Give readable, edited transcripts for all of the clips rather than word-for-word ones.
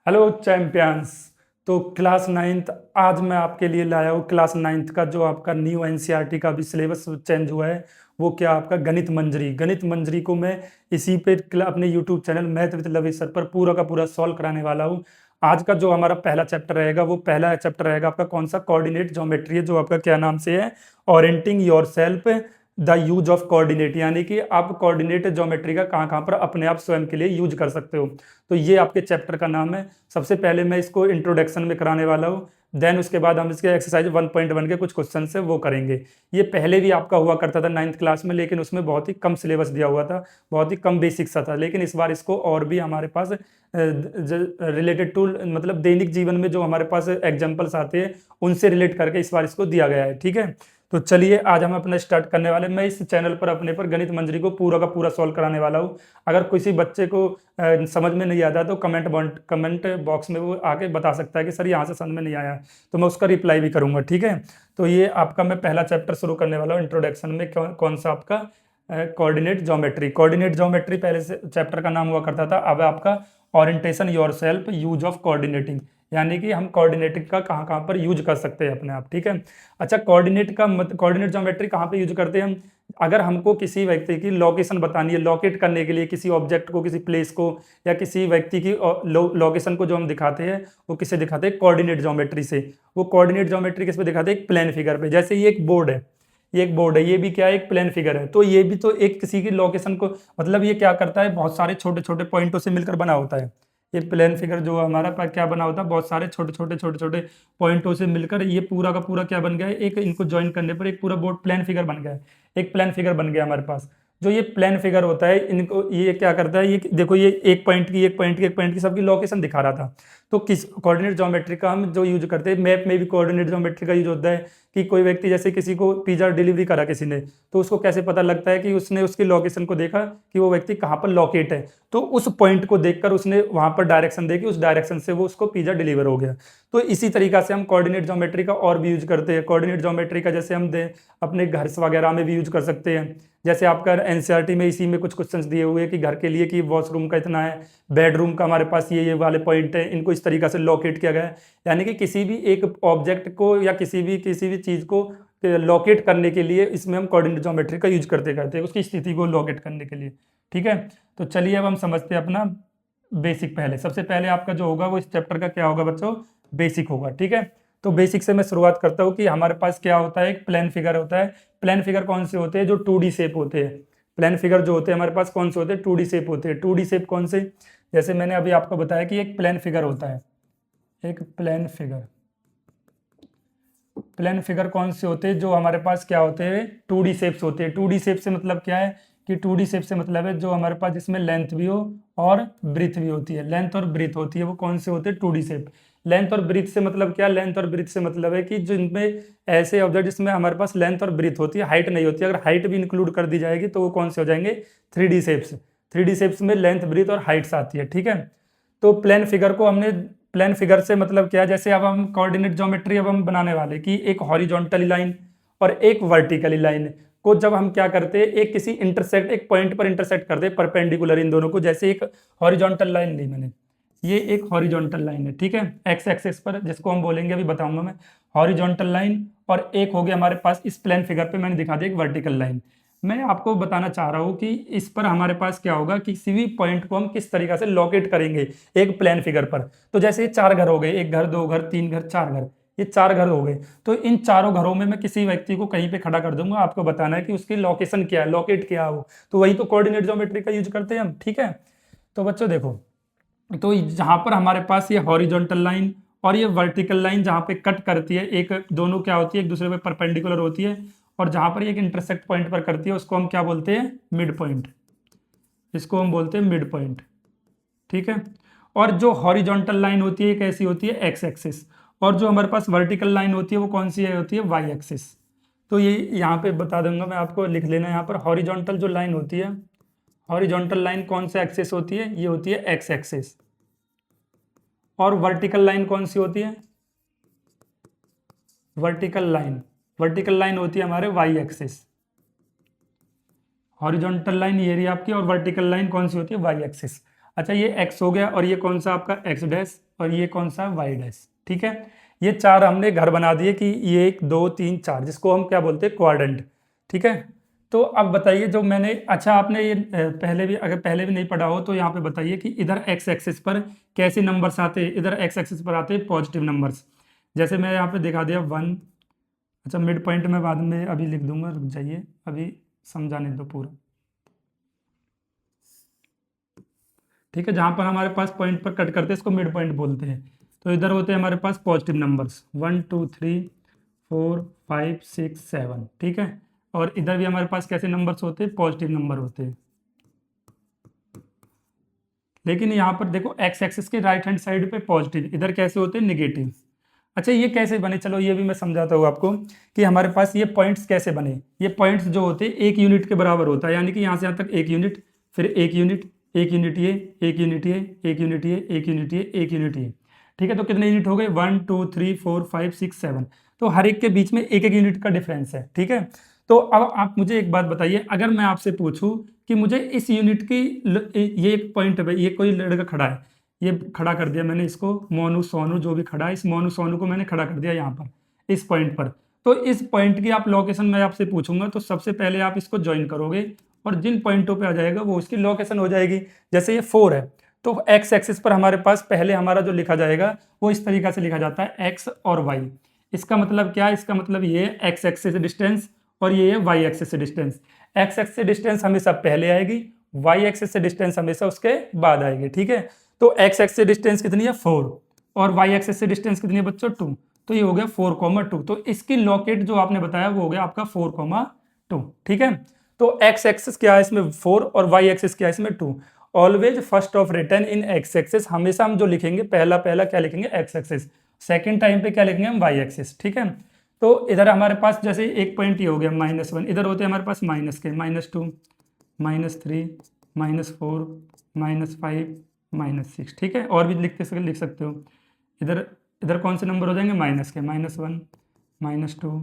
Hello champions. तो class ninth आज मैं आपके लिए लाया हूँ। क्लास नाइन्थ का जो आपका न्यू एनसीईआरटी का भी सिलेबस चेंज हुआ है, वो क्या आपका गणित मंजरी को मैं इसी पे अपने YouTube channel math with Lavi sir पर पूरा का पूरा सॉल्व कराने वाला हूँ। आज का जो हमारा पहला चैप्टर रहेगा, वो पहला चैप्टर रहेगा आपका कौन सा, कोऑर्डिनेट ज्योमेट्री है, जो आपका क्या नाम से है, orienting yourself the use of coordinate, यानी कि आप कोऑर्डिनेट ज्योमेट्री का कहाँ कहाँ पर अपने आप स्वयं के लिए यूज कर सकते हो। तो ये आपके चैप्टर का नाम है। सबसे पहले मैं इसको इंट्रोडक्शन में कराने वाला हूँ, देन उसके बाद हम इसके एक्सरसाइज 1.1 के कुछ क्वेश्चन है वो करेंगे। ये पहले भी आपका हुआ करता था नाइन्थ क्लास में, लेकिन उसमें बहुत ही कम सिलेबस दिया हुआ था, बहुत ही कम बेसिक सा था। लेकिन इस बार इसको और भी हमारे पास रिलेटेड टू, मतलब दैनिक जीवन में जो हमारे पास एग्जाम्पल्स आते हैं उनसे रिलेट करके इस बार इसको दिया गया है। ठीक है, तो चलिए आज हम अपना स्टार्ट करने वाले। मैं इस चैनल पर अपने पर गणित मंजरी को पूरा का पूरा सॉल्व कराने वाला हूँ। अगर किसी बच्चे को समझ में नहीं आता तो कमेंट बॉक्स में वो आके बता सकता है कि सर यहाँ से समझ में नहीं आया, तो मैं उसका रिप्लाई भी करूंगा। ठीक है, तो ये आपका मैं पहला चैप्टर शुरू करने वाला हूँ। इंट्रोडक्शन में कौन सा आपका कोऑर्डिनेट ज्योमेट्री। कोऑर्डिनेट ज्योमेट्री पहले से चैप्टर का नाम हुआ करता था, अब आपका orientation yourself use of coordinating, यानी कि हम कोऑर्डिनेटिंग का कहाँ कहाँ पर यूज कर सकते हैं अपने आप। ठीक है, अच्छा कोऑर्डिनेट ज्योमेट्री कहाँ पे यूज करते हैं हम, अगर हमको किसी व्यक्ति की लोकेशन बतानी है, लोकेट करने के लिए किसी ऑब्जेक्ट को, किसी प्लेस को, या किसी व्यक्ति की लोकेशन को जो हम दिखाते हैं वो किसे दिखाते हैं, कोऑर्डिनेट ज्योमेट्री से। वो कोऑर्डिनेट ज्योमेट्री किस पे दिखाते हैं, एक प्लेन फिगर पे। जैसे ये एक बोर्ड है, ये एक बोर्ड है, ये भी क्या है, एक प्लेन फिगर है। तो ये भी तो एक किसी की लोकेशन को, मतलब ये क्या करता है, बहुत सारे छोटे छोटे पॉइंटों से मिलकर बना होता है। ये प्लेन फिगर जो हमारा क्या बना होता है, बहुत सारे छोटे छोटे पॉइंटों से मिलकर ये पूरा का पूरा क्या बन गया है, एक इनको ज्वाइन करने पर एक पूरा बोर्ड प्लेन फिगर बन गया है। एक प्लेन फिगर बन गया हमारे पास। जो ये प्लेन फिगर होता है, इनको ये क्या करता है, ये देखो, ये एक पॉइंट की, एक पॉइंट की, एक पॉइंट की सबकी लोकेशन दिखा रहा था। तो किस कोऑर्डिनेट ज्योमेट्री का हम जो यूज करते हैं, मैप में भी कोऑर्डिनेट ज्योमेट्री का यूज होता है। कि कोई व्यक्ति, जैसे किसी को पिज्जा डिलीवरी करा किसी ने, तो उसको कैसे पता लगता है कि उसने उसकी लोकेशन को देखा कि वो व्यक्ति कहाँ पर लोकेट है, तो उस पॉइंट को देखकर उसने वहां पर डायरेक्शन देखी, उस डायरेक्शन से वो उसको पिज्जा डिलीवर हो गया। तो इसी तरीका से हम कोऑर्डिनेट ज्योमेट्री का और भी यूज करते हैं। कोऑर्डिनेट ज्योमेट्री का जैसे हम अपने घर वगैरह में भी यूज कर सकते हैं। जैसे आपका एनसीईआरटी में इसी में कुछ क्वेश्चंस दिए हुए हैं कि घर के लिए कि वॉशरूम का इतना है, बेडरूम का हमारे पास ये वाले पॉइंट है, इनको इस तरीका से लोकेट किया गया है। यानी कि किसी भी एक ऑब्जेक्ट को या किसी भी चीज को लोकेट करने के लिए इसमें हम कोऑर्डिनेट ज्योमेट्री का यूज करते करते हैं उसकी स्थिति को लोकेट करने के लिए। ठीक है, तो चलिए अब हम समझते हैं अपना बेसिक। पहले सबसे पहले आपका जो होगा वो इस चैप्टर का क्या होगा बच्चों, बेसिक होगा। ठीक है, तो बेसिक से मैं शुरुआत करता हूँ कि हमारे पास क्या होता है, एक प्लेन फिगर होता है। प्लेन फिगर कौन से होते हैं, जो 2D शेप होते हैं। प्लेन फिगर जो होते हैं हमारे पास कौन से होते हैं, 2D शेप होते हैं। 2D शेप कौन से, जैसे मैंने अभी आपको बताया कि एक प्लेन फिगर होता है, एक प्लेन फिगर। प्लेन फिगर कौन से होते हैं, जो हमारे पास क्या होते हैं, 2D शेप्स होते हैं। 2D शेप से मतलब क्या है कि 2D शेप से मतलब है जो हमारे पास जिसमें लेंथ भी हो और ब्रीथ भी होती है। लेंथ और ब्रीथ होती है, वो कौन से होते हैं, 2D शेप। लेंथ और ब्रीथ से मतलब क्या, लेंथ और ब्रीथ से मतलब है कि जिनमें ऐसे ऑब्जेक्ट जिसमें हमारे पास लेंथ और ब्रीथ होती है, हाइट नहीं होती है, अगर हाइट भी इंक्लूड कर दी जाएगी तो वो कौन से हो जाएंगे, 3D शेप्स। 3D शेप्स में लेंथ, ब्रीथ और हाइट्स आती है। ठीक है, तो प्लेन फिगर को हमने, प्लेन फिगर से मतलब क्या है, जैसे अब हम कोऑर्डिनेट ज्योमेट्री अब हम बनाने वाले कि एक हॉरिजॉन्टल लाइन और एक वर्टिकली लाइन को जब हम क्या करते हैं, एक किसी इंटरसेक्ट, एक पॉइंट पर इंटरसेक्ट करते हैं परपेंडिकुलर इन दोनों को। जैसे एक हॉरिजॉन्टल लाइन ली मैंने, ये एक हॉरिजॉन्टल लाइन है। ठीक है, एक्स एक्सिस पर, जिसको हम बोलेंगे अभी बताऊंगा मैं, हॉरिजॉन्टल लाइन। और एक हो गया हमारे पास इस प्लेन फिगर पे मैंने दिखा दिया एक वर्टिकल लाइन। मैं आपको बताना चाह रहा हूँ कि इस पर हमारे पास क्या होगा, किसी भी पॉइंट को हम किस तरीका से लोकेट करेंगे एक प्लेन फिगर पर। तो जैसे ये 4 घर हो गए, एक घर, 2 घर, 3 घर, 4 घर, ये 4 घर हो गए। तो इन चारों घरों में मैं किसी व्यक्ति को कहीं पे खड़ा कर दूंगा, आपको बताना है कि उसकी लोकेशन क्या है, लोकेट क्या है वो। तो वही तो कोऑर्डिनेट ज्योमेट्री का यूज करते हैं हम। ठीक है, तो बच्चों देखो, तो जहां पर हमारे पास ये हॉरिजॉन्टल लाइन और ये वर्टिकल लाइन जहां पे कट करती है, एक दोनों क्या होती है, एक दूसरे पे परपेंडिकुलर होती है, और जहां पर एक इंटरसेक्ट पॉइंट पर करती है उसको हम क्या बोलते हैं, मिड पॉइंट। इसको हम बोलते हैं मिड पॉइंट। ठीक है, और जो हॉरिजॉन्टल लाइन होती है कैसी होती है, एक्स एक्सिस। और जो हमारे पास वर्टिकल लाइन होती है वो कौन सी है, होती है वाई एक्सिस। तो ये यहाँ पे बता दूंगा मैं आपको, लिख लेना यहाँ पर। हॉरिजॉन्टल जो लाइन होती है, हॉरिजॉन्टल लाइन कौन से एक्सिस होती है, ये होती है एक्स एक्सिस। और वर्टिकल लाइन कौन सी होती है, वर्टिकल लाइन होती है हमारे वाई एक्सिस। हॉरिजॉन्टल लाइन ये रही आपकी, और वर्टिकल लाइन कौन सी होती है, वाई एक्सिस। अच्छा ये x हो गया, और ये कौन सा आपका x डैश, और ये कौन सा y डैश, ठीक है। ये चार हमने घर बना दिए कि ये 1 2 3 4, जिसको हम क्या बोलते हैं, क्वाड्रेंट, ठीक है। तो अब बताइए जो मैंने, अच्छा आपने ये पहले भी, अगर पहले भी नहीं पढ़ा हो तो यहाँ पे बताइए कि इधर x एक्सिस पर कैसे नंबर्स आते हैं, इधर x एक्सिस पर आते हैं पॉजिटिव नंबर्स। जैसे मैं यहाँ पे दिखा दिया 1, अच्छा मिड पॉइंट में बाद में अभी लिख दूंगा, रुक जाइए अभी समझाने दो पूरा, ठीक है। जहां पर हमारे पास पॉइंट पर कट करते हैं इसको मिड पॉइंट बोलते हैं। तो इधर होते हैं हमारे पास पॉजिटिव नंबर्स 1 2 3 4 5 6 7, ठीक है। और इधर भी हमारे पास कैसे नंबर्स होते हैं, पॉजिटिव नंबर होते हैं। लेकिन यहाँ पर देखो एक्स एक्सिस के राइट हैंड साइड पे पॉजिटिव, इधर कैसे होते हैं, निगेटिव। अच्छा ये कैसे बने, चलो ये भी मैं समझाता हूँ आपको कि हमारे पास ये पॉइंट्स कैसे बने। ये पॉइंट्स जो होते हैं 1 यूनिट के बराबर होता है, यानी कि यहाँ से यहाँ तक 1 यूनिट, फिर 1 यूनिट, 1 यूनिट ये, 1 यूनिट ये, 1 यूनिट ये, 1 यूनिट ये, 1 यूनिट ये, ठीक है। तो कितने यूनिट हो गए, 1 2 3 4 5 6 7। तो हर एक के बीच में एक एक यूनिट का डिफरेंस है, ठीक है। तो अब आप मुझे एक बात बताइए, अगर मैं आपसे पूछूं कि मुझे इस यूनिट की ये एक पॉइंट है, ये कोई लड़का खड़ा है, ये खड़ा कर दिया मैंने इसको, मोनू सोनू जो भी खड़ा है, इस मोनू सोनू को मैंने खड़ा कर दिया यहाँ पर इस पॉइंट पर। तो इस पॉइंट की आप लोकेशन मैं आपसे पूछूंगा तो सबसे पहले आप इसको ज्वाइन करोगे, और जिन पॉइंटों पे आ जाएगा वो उसकी लोकेशन हो जाएगी। जैसे ये 4 है, तो एक्स एक्सिस पर हमारे पास पहले हमारा जो लिखा जाएगा वो इस तरीका से लिखा जाता है, एक्स और वाई। इसका मतलब क्या है, इसका मतलब ये एक्स एक्सिस डिस्टेंस और ये है Y axis distance. X axis distance हमेशा पहले आएगी, वाई एक्सिस से डिस्टेंस हमेशा उसके बाद आएगी, ठीक है। तो एक्स एक्सिस से डिस्टेंस कितनी है 4, और वाई एक्सिस से डिस्टेंस कितनी है बच्चों 2। तो ये हो गया 4,2। तो इसकी लोकेट जो आपने बताया वो हो गया आपका 4,2, ठीक है। तो एक्स एक्सिस क्या है इसमें 4, और वाई एक्सिस क्या है इसमें 2। Always first of return in x axis, हमेशा हम जो लिखेंगे पहला पहला क्या लिखेंगे, एक्स एक्सिस। सेकेंड टाइम पे क्या लिखेंगे हम, वाई एक्सिस, ठीक है। तो इधर हमारे पास जैसे एक पॉइंट ये हो गया -1, इधर होते हैं हमारे पास माइनस के, -2 -3 -4 -5 -6, ठीक है। और भी लिख सकते हो। इधर इधर कौन से नंबर हो जाएंगे, माइनस के, -1 -2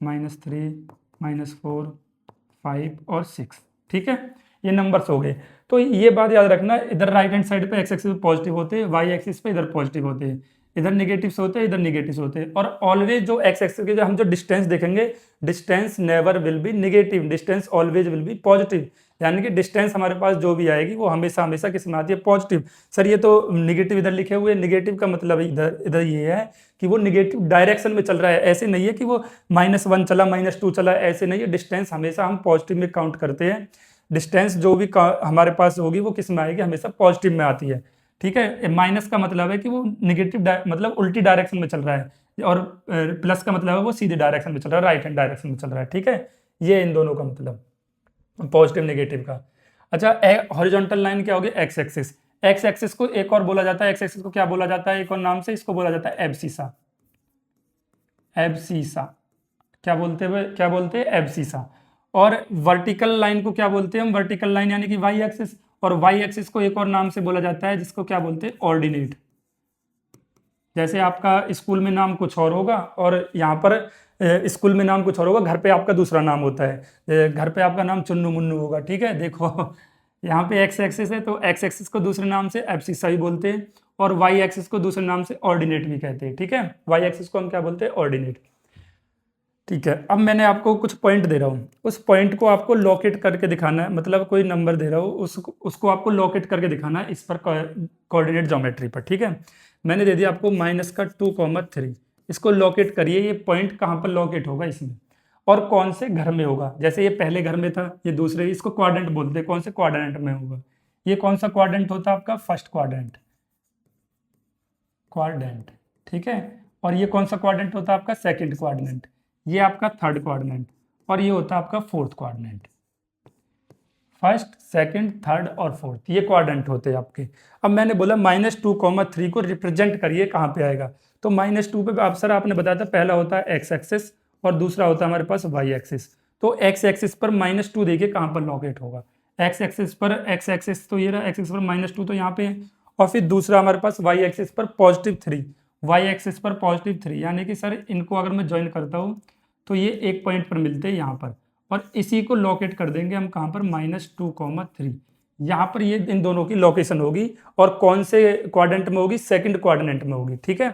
-3 -4 5 और 6, ठीक है। ये नंबर्स हो गए। तो ये बात याद रखना, इधर राइट हैंड साइड पे एक्स एक्सिस पे पॉजिटिव होते हैं, वाई एक्सिस पे इधर पॉजिटिव होते हैं, इधर निगेटिव्स होते हैं, इधर निगेटिव्स होते हैं। और ऑलवेज जो एक्स एक्सिस के जो हम जो डिस्टेंस देखेंगे, distance never will be negative, distance always will be positive. यानी कि डिस्टेंस हमारे पास जो भी आएगी वो हमेशा हमेशा किस में आती है, पॉजिटिव। सर ये तो निगेटिव इधर लिखे हुए, निगेटिव का मतलब इधर इधर ये है कि वो निगेटिव डायरेक्शन में चल रहा है, ऐसे नहीं है कि वो -1 चला -2 चला, ऐसे नहीं है। डिस्टेंस हमेशा हम पॉजिटिव में काउंट करते हैं। डिस्टेंस जो भी हमारे पास होगी वो किस में आएगी, हमेशा पॉजिटिव में आती है, ठीक है। माइनस का मतलब है कि वो निगेटिव मतलब उल्टी डायरेक्शन में चल रहा है, और प्लस का मतलब है वो सीधे डायरेक्शन में चल रहा है, राइट हैंड डायरेक्शन में चल रहा है, ठीक है। ये इन दोनों का मतलब पॉजिटिव नेगेटिव का। अच्छा हॉरिजॉन्टल लाइन क्या होगी, एक्स एक्सिस। एक्स एक्सिस को एक और बोला जाता है, एक्स एक्सिस को क्या बोला जाता है एक और नाम से, इसको बोला जाता है एब्सिसा। एब्सिसा क्या बोलते हैं, एब्सिसा। और वर्टिकल लाइन को क्या बोलते हैं हम, वर्टिकल लाइन यानी कि वाई एक्सिस। और वाई एक्सिस को एक और नाम से बोला जाता है जिसको क्या बोलते हैं, ऑर्डिनेट। जैसे आपका स्कूल में नाम कुछ और होगा और यहाँ पर स्कूल में नाम कुछ और होगा, घर पे आपका दूसरा नाम होता है, घर पे आपका नाम चुन्नू मुन्नू होगा, ठीक है। देखो यहाँ पे एक्स एक्सिस है तो एक्स एक्सिस को दूसरे नाम से एब्सिसा भी बोलते हैं, और वाई एक्सिस को दूसरे नाम से ऑर्डिनेट भी कहते हैं, ठीक है। वाई एक्सिस को हम क्या बोलते हैं, ऑर्डिनेट, ठीक है। अब मैंने आपको कुछ पॉइंट दे रहा हूँ, उस पॉइंट को आपको लोकेट करके दिखाना है, मतलब कोई नंबर दे रहा हूँ उसको आपको लोकेट करके दिखाना है इस पर कोऑर्डिनेट ज्योमेट्री पर, ठीक है। मैंने दे दिया आपको -2,3, इसको लोकेट करिए, ये पॉइंट कहाँ पर लोकेट होगा इसमें, और कौन से घर में होगा। जैसे ये पहले घर में था, ये दूसरे, इसको क्वाड्रेंट बोलते हैं, कौन से क्वाड्रेंट में होगा। ये कौन सा क्वाड्रेंट होता है आपका, फर्स्ट क्वाड्रेंट, क्वाड्रेंट, ठीक है। और ये कौन सा क्वाड्रेंट होता है आपका, सेकंड क्वाड्रेंट। ये आपका थर्ड क्वाड्रेंट, और ये होता है आपका fourth quadrant. First second third और फोर्थ, ये क्वाड्रेंट होते हैं आपके। अब मैंने बोला -2,3 को रिप्रेजेंट करिए कहाँ पे आएगा, तो -2 पे आप सर आपने बताया था पहला होता है एक्स एक्सिस और दूसरा होता है हमारे पास वाई एक्सिस। तो एक्स एक्सिस पर -2 देखिए कहाँ पर लोकेट होगा। एक्स एक्सिस पर, एक्स एक्सिस तो ये रहा, एक्स एक्सिस पर -2 तो यहाँ पे है, और फिर दूसरा हमारे पास वाई एक्सिस पर +3, वाई एक्सिस पर +3, यानी कि सर इनको अगर मैं ज्वाइन करता हूँ तो ये एक पॉइंट पर मिलते हैं यहाँ पर, और इसी को लोकेट कर देंगे हम कहाँ पर, -2,3। यहाँ पर ये इन दोनों की लोकेशन होगी और कौन से क्वाड्रेंट में होगी, सेकंड क्वाड्रेंट में होगी, ठीक है।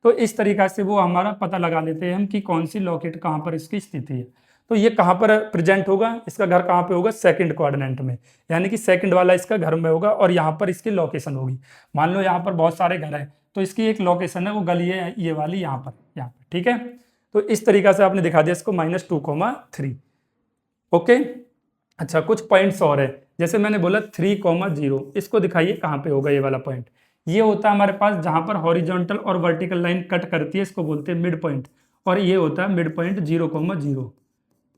तो इस तरीका से वो हमारा पता लगा लेते हैं हम कि कौन सी लॉकेट कहाँ पर इसकी स्थिति है। तो ये कहाँ पर प्रेजेंट होगा, इसका घर कहाँ पे होगा, सेकंड क्वाड्रेंट में, यानी कि सेकंड वाला इसका घर में होगा और यहाँ पर इसकी लोकेशन होगी। मान लो यहाँ पर बहुत सारे घर हैं तो इसकी एक लोकेशन है, वो गली है ये वाली यहाँ पर, ठीक है। तो इस तरीका से आपने दिखा दिया इसको -2,3। ओके। अच्छा, कुछ पॉइंट्स और है, जैसे मैंने बोला 3,0, इसको दिखाइए कहाँ पे होगा ये वाला पॉइंट। ये होता है हमारे पास जहां पर हॉरिजॉन्टल और वर्टिकल लाइन कट करती है, इसको बोलते हैं मिड पॉइंट। और ये होता है मिड पॉइंट 0,0,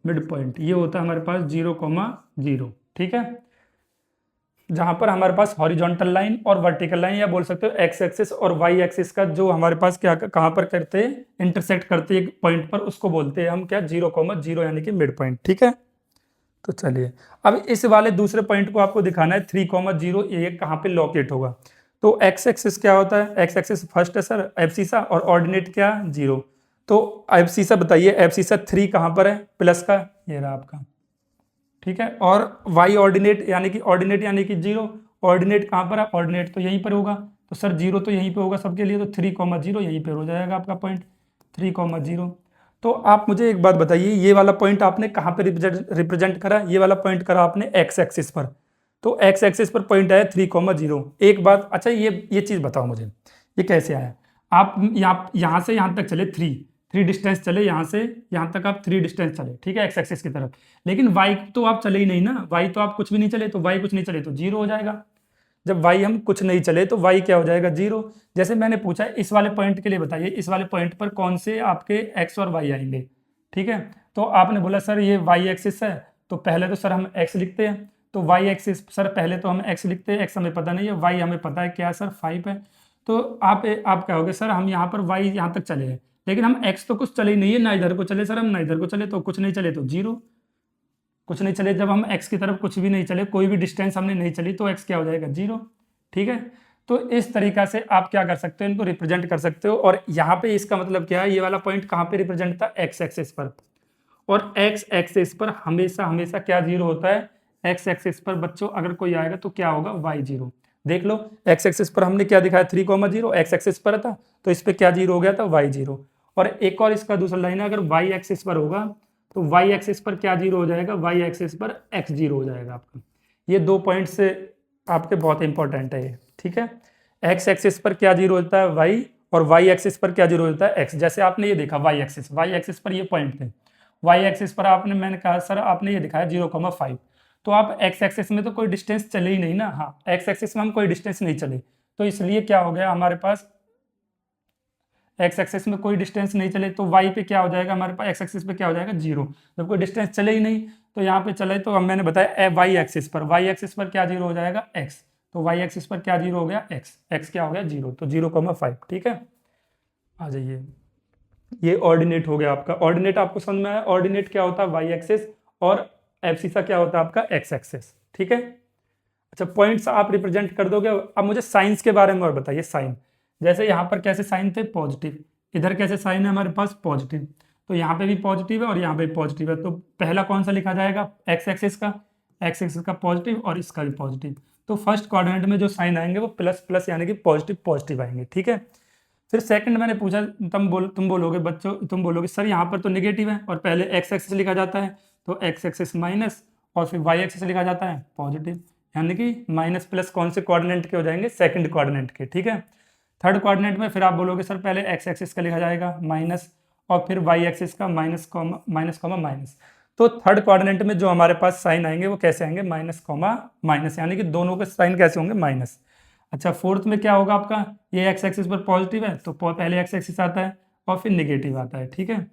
मिड पॉइंट ये होता है हमारे पास 0,0, ठीक है। जहां पर हमारे पास हॉरिजॉन्टल लाइन और वर्टिकल लाइन, या बोल सकते हो एक्स एक्सिस और वाई एक्सिस का जो हमारे पास क्या कहां पर करते हैं, इंटरसेक्ट करते हैं पॉइंट पर, उसको बोलते हैं हम क्या, 0,0, यानी कि मिड पॉइंट, ठीक है। तो चलिए अब इस वाले दूसरे पॉइंट को आपको दिखाना है 3,0, ये कहाँ पे लोकेट होगा। तो एक्स एक्सिस क्या होता है, एक्स एक्सिस फर्स्ट है सर एब्सिसा, और ऑर्डिनेट क्या, 0। तो एब्सिसा बताइए, एब्सिसा 3 कहाँ पर है, प्लस का ये रहा आपका, ठीक है। और वाई ऑर्डिनेट यानी कि 0, ऑर्डिनेट कहाँ पर है, ऑर्डिनेट तो यहीं पर होगा, तो सर 0 तो यहीं पे होगा सबके लिए, तो 3,0 यहीं पर हो जाएगा आपका पॉइंट 3,0। तो आप मुझे एक बात बताइए, ये वाला पॉइंट आपने कहाँ पे रिप्रेजेंट करा, ये वाला पॉइंट करा आपने एक्स एक्सिस पर। तो एक्स एक्सिस पर पॉइंट आया 3,0। एक बात, अच्छा ये चीज बताओ मुझे, ये कैसे आया। आप यहाँ से यहाँ तक चले, थ्री डिस्टेंस चले, यहाँ से यहाँ तक आप 3 डिस्टेंस चले, ठीक है, एक्स एक्सिस की तरफ। लेकिन वाई तो आप चले ही नहीं ना, वाई तो आप कुछ भी नहीं चले, तो वाई कुछ नहीं चले तो 0 हो जाएगा। जब y हम कुछ नहीं चले तो y क्या हो जाएगा, 0। जैसे मैंने पूछा इस वाले पॉइंट के लिए बताइए, इस वाले पॉइंट पर कौन से आपके x और y आएंगे, ठीक है। तो आपने बोला सर ये y एक्सिस है, तो पहले तो सर हम x लिखते हैं, तो y एक्सिस सर पहले तो हम x लिखते हैं, x हमें पता नहीं है, y हमें पता है क्या है सर 5 है। तो आप कहोगे सर हम यहाँ पर y यहाँ तक चले हैं, लेकिन हम x तो कुछ चले ही नहीं है, ना इधर को चले सर, हम ना इधर को चले, तो कुछ नहीं चले तो 0, कुछ नहीं चले। जब हम x की तरफ कुछ भी नहीं चले, कोई भी डिस्टेंस हमने नहीं चली, तो x क्या हो जाएगा, 0, ठीक है। तो इस तरीका से आप क्या कर सकते हो, इनको रिप्रेजेंट कर सकते हो। और यहाँ पे इसका मतलब क्या है, ये वाला पॉइंट कहाँ पे रिप्रेजेंट था, एक्स एक्सिस पर। और एक्स एक्सिस पर हमेशा हमेशा क्या 0 होता है, एक्स एक्सिस पर बच्चों अगर कोई आएगा तो क्या होगा, y 0। देख लो एक्स एक्सिस पर हमने क्या दिखाया, 3,0, एक्स एक्सिस पर था, तो इस पर क्या 0 हो गया था, y 0। और एक और इसका दूसरा लाइन है, अगर y एक्सिस पर होगा तो y एक्सिस पर क्या 0 हो जाएगा, y एक्सिस पर x 0 हो जाएगा आपका। ये 2 पॉइंट से आपके बहुत इंपॉर्टेंट है ये, ठीक है। x एक्सिस पर क्या 0 होता है, y, और y एक्सिस पर क्या 0 होता है, x। जैसे आपने ये देखा y एक्सिस पर ये पॉइंट थे, y एक्सिस पर आपने, मैंने कहा सर आपने ये दिखाया 0,5, तो आप x एक्सिस में तो कोई डिस्टेंस चले ही नहीं ना, हाँ x एक्सिस में हम कोई डिस्टेंस नहीं चले, तो इसलिए क्या हो गया हमारे पास, एक्स एक्सिस में कोई डिस्टेंस नहीं चले, तो वाई पे क्या हो जाएगा हमारे पास, एक्स एक्सिस पे क्या हो जाएगा, 0। जब कोई डिस्टेंस चले ही नहीं तो यहाँ पे चले, तो मैंने बताया वाई एक्सिस पर क्या 0 हो जाएगा, एक्स। तो वाई एक्सिस पर क्या 0 हो गया, एक्स क्या हो गया, 0, तो 0,5, ठीक है। आ जाइए, ये ऑर्डिनेट हो गया आपका। ऑर्डिनेट आपको समझ में आया, ऑर्डिनेट क्या होता है, वाई एक्सिस, और एब्सिसा क्या होता है आपका, एक्स एक्सिस, ठीक है। अच्छा, पॉइंट्स आप रिप्रेजेंट कर दोगे। अब मुझे साइंस के बारे में और बताइए, साइन। जैसे यहाँ पर कैसे साइन थे, पॉजिटिव, इधर कैसे साइन है हमारे पास, पॉजिटिव, तो यहाँ पे भी पॉजिटिव है और यहाँ पे भी पॉजिटिव है, तो पहला कौन सा लिखा जाएगा, एक्स एक्सिस का पॉजिटिव, और इसका भी पॉजिटिव। तो फर्स्ट क्वाड्रेंट में जो साइन आएंगे वो प्लस प्लस यानी कि पॉजिटिव पॉजिटिव आएंगे, ठीक है। फिर सेकंड मैंने पूछा, तुम बोलोगे बच्चों, तुम बोलोगे सर यहाँ पर तो निगेटिव है और पहले एक्स एक्सिस लिखा जाता है, तो एक्स एक्सिस माइनस, और फिर वाई एक्सिस लिखा जाता है पॉजिटिव, यानी कि माइनस प्लस कौन से क्वाड्रेंट के हो जाएंगे, सेकंड क्वाड्रेंट के, ठीक है। थर्ड क्वाड्रेंट में फिर आप बोलोगे सर पहले एक्स एक्सिस का लिखा जाएगा माइनस, और फिर वाई एक्सिस का माइनस कॉमा माइनस। तो थर्ड क्वाड्रेंट में जो हमारे पास साइन आएंगे वो कैसे आएंगे, माइनस कॉमा माइनस, यानी कि दोनों के साइन कैसे होंगे, माइनस। अच्छा, फोर्थ में क्या होगा आपका, ये एक्स एक्सिस पर पॉजिटिव है तो पहले एक्स एक्सिस आता है और फिर निगेटिव आता है, ठीक है।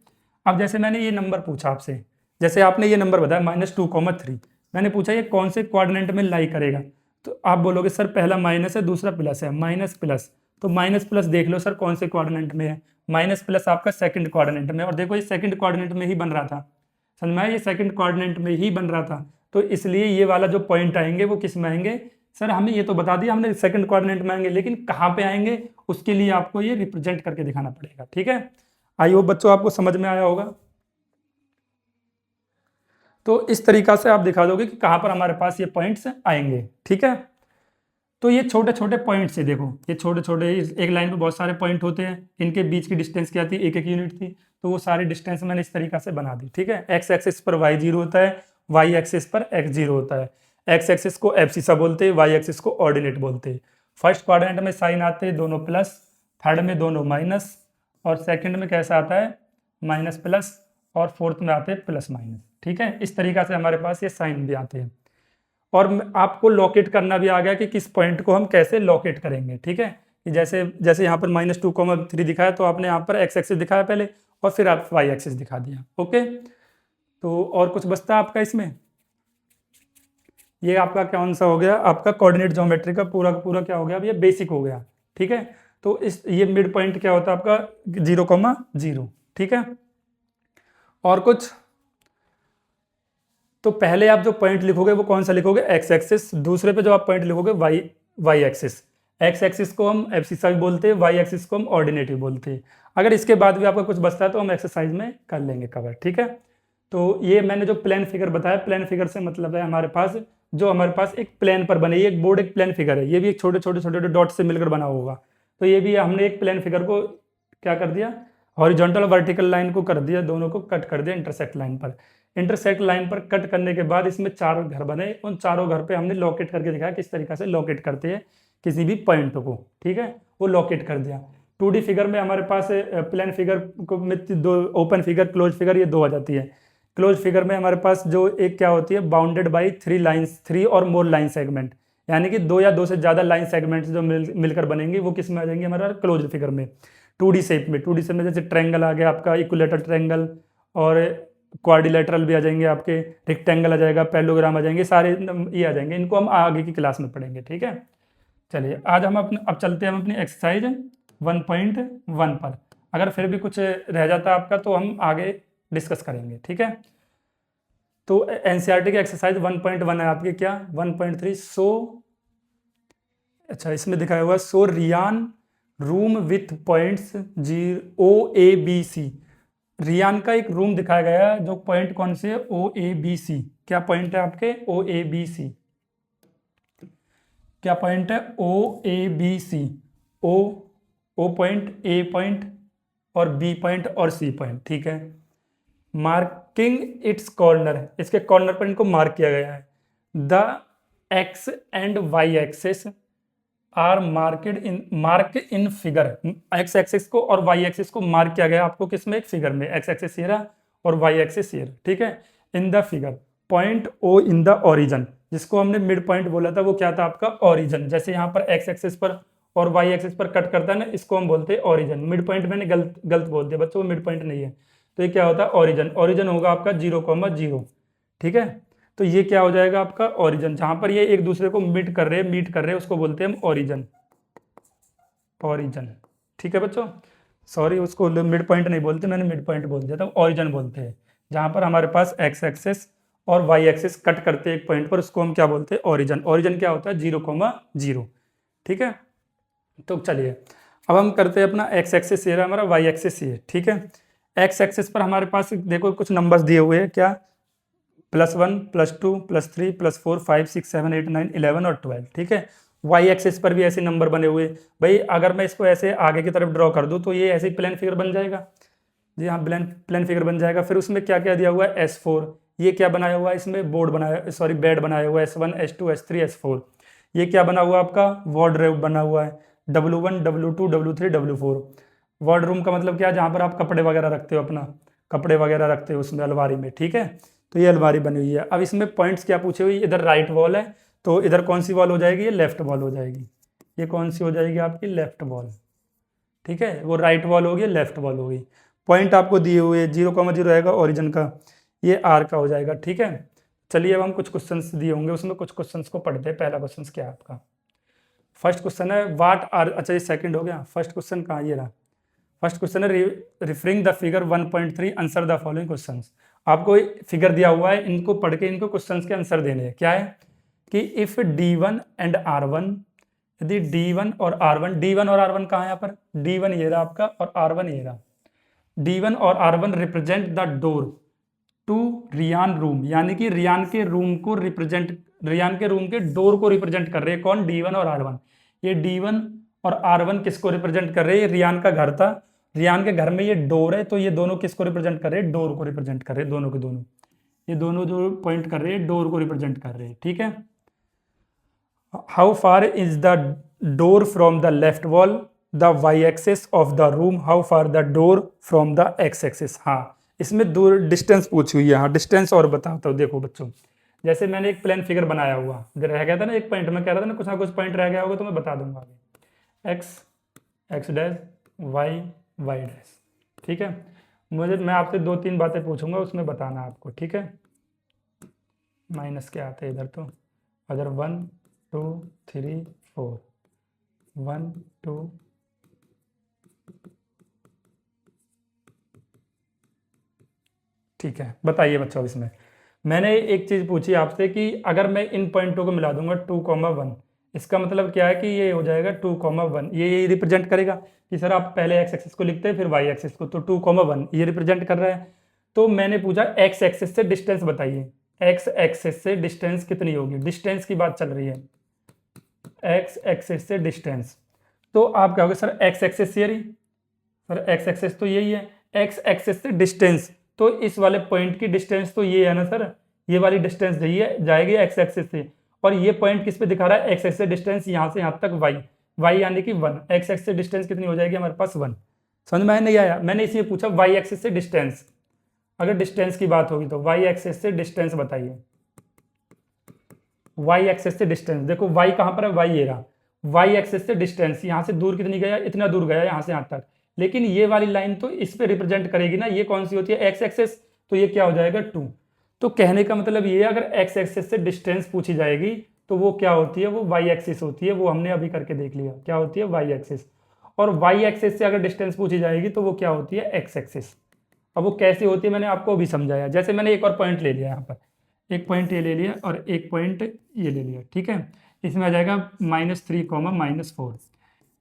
अब जैसे मैंने ये नंबर पूछा आपसे, जैसे आपने ये नंबर बताया -2,3, मैंने पूछा ये कौन से क्वाड्रेंट में लाई करेगा, तो आप बोलोगे सर पहला माइनस है दूसरा प्लस है, माइनस प्लस, तो माइनस प्लस देख लो सर कौन से क्वाड्रेंट में है, माइनस प्लस आपका सेकंड क्वाड्रेंट में, और देखो ये सेकंड क्वाड्रेंट में ही बन रहा था, समझ में आया, ये सेकंड क्वाड्रेंट में ही बन रहा था, तो इसलिए ये वाला जो पॉइंट आएंगे वो किस में आएंगे, सर हमें ये तो बता दिया हमने सेकंड क्वाड्रेंट में आएंगे, लेकिन कहाँ पे आएंगे उसके लिए आपको ये रिप्रेजेंट करके दिखाना पड़ेगा, ठीक है। आई होप बच्चों आपको समझ में आया होगा। तो इस तरीका से आप दिखा दोगे कि कहाँ पर हमारे पास ये पॉइंट्स आएंगे। ठीक है, तो ये छोटे छोटे पॉइंट्स है, देखो ये छोटे छोटे, एक लाइन पे बहुत सारे पॉइंट होते हैं, इनके बीच की डिस्टेंस क्या थी, एक एक यूनिट थी, तो वो सारी डिस्टेंस मैंने इस तरीका से बना दी। ठीक है, एक्स एक्सिस पर वाई जीरो होता है, वाई एक्सिस पर एक्स जीरो होता है, एक्स एक्सिस को एब्सिसा बोलते हैं, वाई एक्सिस को ऑर्डिनेट बोलते हैं। फर्स्ट क्वाड्रेंट में साइन आते हैं दोनों प्लस, थर्ड में दोनों माइनस, और सेकंड में कैसा आता है माइनस प्लस, और फोर्थ में आते हैं प्लस माइनस। ठीक है, इस तरीका से हमारे पास ये साइन भी आते हैं। और आपको लोकेट करना भी आ गया कि किस पॉइंट को हम कैसे लोकेट करेंगे। ठीक है, कि जैसे जैसे यहाँ पर -2,3 दिखाया, तो आपने यहाँ पर एक्स एक्सिस दिखाया पहले, और फिर आप वाई एक्सिस दिखा दिया। ओके, तो और कुछ बचता है आपका इसमें, ये आपका कौन सा हो गया, आपका कोऑर्डिनेट ज्योमेट्री का पूरा क्या हो गया, अब ये बेसिक हो गया। ठीक है, तो इस ये मिड पॉइंट क्या होता है आपका 0,0। ठीक है, और कुछ, तो पहले आप जो पॉइंट लिखोगे वो कौन सा लिखोगे, एक्स एक्सिस, दूसरे पे जो आप पॉइंट लिखोगे वाई एक्सिस। एक्स एक्सिस को हम एब्सिसा भी बोलते हैं, वाई एक्सिस को हम ऑर्डिनेट भी बोलते हैं। अगर इसके बाद भी आपका कुछ बचता है तो हम एक्सरसाइज में कर लेंगे कवर। ठीक है, तो ये मैंने जो प्लेन फिगर बताया, प्लेन फिगर से मतलब है हमारे पास जो हमारे पास एक प्लेन पर बने, ये एक बोर्ड एक प्लेन फिगर है, ये भी एक छोटे छोटे छोटे छोटे डॉट से मिलकर बना होगा। तो ये भी हमने एक प्लेन फिगर को क्या कर दिया, हॉरिजॉन्टल वर्टिकल लाइन को कर दिया, दोनों को कट कर दिया इंटरसेक्ट लाइन पर। इंटरसेक्ट लाइन पर कट करने के बाद इसमें 4 घर बने, उन चारों घर पे हमने लोकेट करके दिखाया किस तरीके से लोकेट करते हैं किसी भी पॉइंट को। ठीक है, वो लोकेट कर दिया। 2D फिगर में हमारे पास प्लेन फिगर को में दो, ओपन फिगर क्लोज फिगर, ये 2 आ जाती है। क्लोज फिगर में हमारे पास जो एक क्या होती है, बाउंडेड बाई 3 लाइन्स, 3 और मोर लाइन सेगमेंट, यानी कि 2 या 2 से ज्यादा लाइन सेगमेंट्स जो मिलकर बनेंगे वो किस में आ जाएंगे, हमारा क्लोज फिगर में। 2D शेप में, 2D शेप में जैसे ट्रायंगल आ गया आपका, इक्विलेटरल ट्रायंगल, और क्वाड्रिलेटरल भी आ जाएंगे आपके, रेक्टेंगल आ जाएगा, पैरेललोग्राम आ जाएंगे, सारे ये आ जाएंगे। इनको हम आगे की क्लास में पढ़ेंगे। ठीक है, चलिए आज हम अपने अब चलते हैं हम अपनी एक्सरसाइज 1.1 पर। अगर फिर भी कुछ रह जाता है आपका तो हम आगे डिस्कस करेंगे। ठीक है, तो एनसीईआरटी की एक्सरसाइज 1.1 है आपकी क्या, 1.3 सो, अच्छा इसमें दिखाया हुआ so Riyan room with points OABC। Riyan का एक रूम दिखाया गया है जो पॉइंट कौन से है, OABC। क्या पॉइंट है आपके, OABC। क्या पॉइंट है, OABC। O point, A point, और बी पॉइंट, और सी पॉइंट। ठीक है, मार्किंग इट्स कॉर्नर, इसके कॉर्नर पर इनको मार्क किया गया है। The X and Y axis are mark in figure. X axis को और वाई एक्सिस को मार्क किया गया आपको किसमें, एक फिगर में। एक्स एक्सिस ये रहा और वाई एक्सिस ये रहा। ठीक है, in the figure point O in the origin, जिसको हमने मिड पॉइंट बोला था वो क्या था आपका, ओरिजन। जैसे यहाँ पर एक्स एक्सिस पर और वाई एक्सिस पर कट करता है ना, इसको हम बोलते हैं ओरिजन। मिड पॉइंट मैंने गलत बोल दिया बच्चों, मिड पॉइंट नहीं है। तो ये क्या होता है, ओरिजन। ओरिजन होगा आपका 0,0। ठीक है, तो ये क्या हो जाएगा आपका ओरिजन, जहां पर ये एक दूसरे को मीट कर रहे हैं उसको बोलते हैं हम ओरिजन। ओरिजन, ठीक है बच्चों, सॉरी उसको मिड पॉइंट नहीं बोलते, मैंने मिड पॉइंट बोल दिया था, ओरिजन बोलते हैं। जहां पर हमारे पास एक्स एक्सिस और वाई एक्सिस कट करते हैं एक पॉइंट पर, उसको हम क्या बोलते हैं, ओरिजन। ओरिजन क्या होता है, 0,0। ठीक है, तो चलिए अब हम करते हैं अपना एक्स एक्सिस ये रहा हमारा, वाई एक्सिस ये। ठीक है, एक्स एक्सिस पर हमारे पास देखो कुछ नंबर्स दिए हुए हैं, क्या, +1, +2, +3, +4, 5, 6, 7, 8, 9, 11 और 12। ठीक है, वाई एक्सिस पर भी ऐसे नंबर बने हुए। भाई अगर मैं इसको ऐसे आगे की तरफ ड्रॉ कर दूं तो ये ऐसे ही प्लेन फिगर बन जाएगा। जी हाँ, प्लेन फिगर बन जाएगा। फिर उसमें क्या क्या दिया हुआ है, S4, ये क्या बनाया हुआ है, इसमें बोर्ड बनाया, सॉरी बेड बनाया हुआ है, S1, S2, S3, S4। ये क्या बना हुआ है आपका, वार्डरोब बना हुआ है, W1, W2, W3, W4। Wardroom का मतलब क्या है, जहाँ पर आप कपड़े वगैरह रखते हो, अपना कपड़े वगैरह रखते हो उसमें अलमारी में। ठीक है, तो ये अलमारी बनी हुई है। अब इसमें पॉइंट्स क्या पूछे हुए, इधर राइट वॉल है तो इधर कौन सी वॉल हो जाएगी, ये लेफ्ट वॉल हो जाएगी। ये कौन सी हो जाएगी आपकी, लेफ्ट वॉल। ठीक है, वो राइट वॉल होगी, लेफ्ट वॉल होगी। पॉइंट आपको दिए हुए 0,0 रहेगा ओरिजिन का, ये R का हो जाएगा। ठीक है, चलिए अब हम कुछ क्वेश्चंस दिए होंगे उसमें कुछ क्वेश्चंस को पढ़ते हैं। पहला क्वेश्चन क्या है आपका, फर्स्ट क्वेश्चन है व्हाट आर, अच्छा ये सेकंड हो गया, फर्स्ट क्वेश्चन कहाँ, ये रहा। फर्स्ट क्वेश्चन है referring the figure 1.3 answer the following questions. आपको फिगर दिया हुआ है, इनको पढ़ के इनको क्वेश्चंस के आंसर देने हैं। क्या है कि इफ D1 एंड R1, यदि D1 और R1, D1 और R1 कहाँ है यहाँ पर, D1 ये रहा आपका और R1 ये रहा। D1 और R1 represent the door to Riyan room, यानी कि रियान के रूम को रिप्रेजेंट, रियान के रूम के डोर को रिप्रेजेंट कर रहे हैं कौन, D1 और R1। ये D1 और R1 किसको रिप्रेजेंट कर रहे हैं, रियान का घर था, रियान के घर में ये डोर है, तो ये दोनों किसको रिप्रेजेंट कर रहे हैं, डोर को रिप्रेजेंट कर रहे हैं, दोनों के दोनों, ये दोनों जो पॉइंट कर रहे हैं डोर को रिप्रेजेंट कर रहे हैं, ठीक है। How far is the door from the left wall, the Y axis of the room, how far the door from the X axis. हाँ, इसमें दूर डिस्टेंस पूछी हुई है, हाँ डिस्टेंस और बताता हूँ। देखो बच्चों, जैसे मैंने एक प्लेन फिगर बनाया हुआ, रह गया था ना एक पॉइंट, में कह रहा था ना कुछ पॉइंट रह गया होगा तो मैं बता दूंगा आगे, X X dash, Y Y dash, ठीक है। मैं आपसे 2-3 बातें पूछूंगा, उसमें बताना आपको, ठीक है। माइनस क्या आते हैं इधर, तो अगर 1 2 3 4, 1 2 ठीक है। बताइए बच्चों, अब इसमें मैंने एक चीज पूछी आपसे कि अगर मैं इन पॉइंटों को मिला दूंगा 2,1, इसका मतलब क्या है कि ये हो जाएगा 2,1, ये रिप्रेजेंट करेगा कि सर आप पहले एक्स एक्सिस को लिखते हैं फिर वाई एक्सिस को, तो 2,1 ये रिप्रेजेंट कर रहा है। तो मैंने पूछा एक्स एक्सिस से डिस्टेंस बताइए, एक्स एक्सिस से डिस्टेंस कितनी होगी, डिस्टेंस की बात चल रही है, एक्स एक्सिस से डिस्टेंस। तो आप कहोगे सर एक्स एक्सिस ये रही, सर एक्स एक्सिस तो यही है, एक्स एक्सिस से डिस्टेंस, तो इस वाले पॉइंट की डिस्टेंस तो ये है ना सर, ये वाली डिस्टेंस जाएगी एक्स एक्सिस से, और ये पॉइंट किस पे दिखा रहा है, एक्स एक्सिस से डिस्टेंस यहाँ से यहाँ तक वाई, वाई यानी कि 1, एक्स एक्सिस से डिस्टेंस कितनी हो जाएगी हमारे पास 1। समझ में नहीं आया, मैंने इसलिए पूछा वाई एक्सिस से डिस्टेंस, अगर डिस्टेंस की बात होगी तो वाई एक्सिस से डिस्टेंस बताइए, वाई एक्सिस से डिस्टेंस। देखो वाई कहाँ पर है, वाई ये रहा, वाई एक्सिस से डिस्टेंस यहाँ से दूर कितनी गया, इतना दूर गया यहाँ से यहाँ तक, लेकिन ये वाली लाइन तो इस पे रिप्रेजेंट करेगी ना, ये कौन सी होती है, एक्स एक्सिस, तो ये क्या हो जाएगा 2। तो कहने का मतलब ये है, अगर एक्स एक्सिस से डिस्टेंस पूछी जाएगी तो वो क्या होती है, वो वाई एक्सिस होती है, वो हमने अभी करके देख लिया क्या होती है, वाई एक्सिस। और वाई एक्सिस से अगर डिस्टेंस पूछी जाएगी तो वो क्या होती है, एक्स एक्सिस। अब वो कैसे होती है मैंने आपको अभी समझाया। जैसे मैंने एक और पॉइंट ले लिया यहाँ पर, एक पॉइंट ये ले लिया और एक पॉइंट ये ले लिया, ठीक है। इसमें आ जाएगा -3, -4।